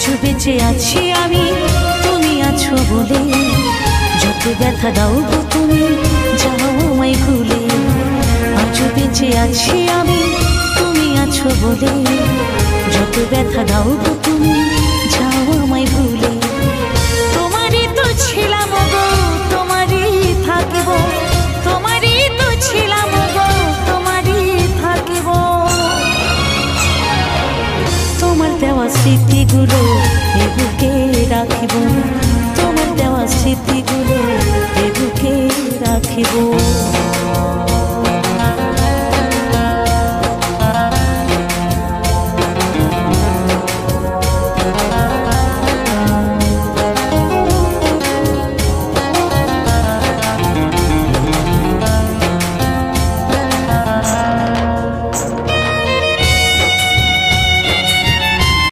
আজও বেঁচে আছি আমি তুমি আছো বলে। যত ব্যথা দাও গো তুমি যাও আমায় ভুলে। আজও বেঁচে আছি আমি তুমি আছো বলে। যত ব্যথা দাও গো তুমি যাও আমায় ভুলে। তোমারই তো ছিলাম গো তোমারই থাকিব, তোমারই তো ছিলাম গো তোমারই থাকিব। তোমার দেওয়া স্মৃতিগুলো এ বুকে রাখিব, তোমার দেওয়া স্মৃতিগুলো এ বুকে রাখিব।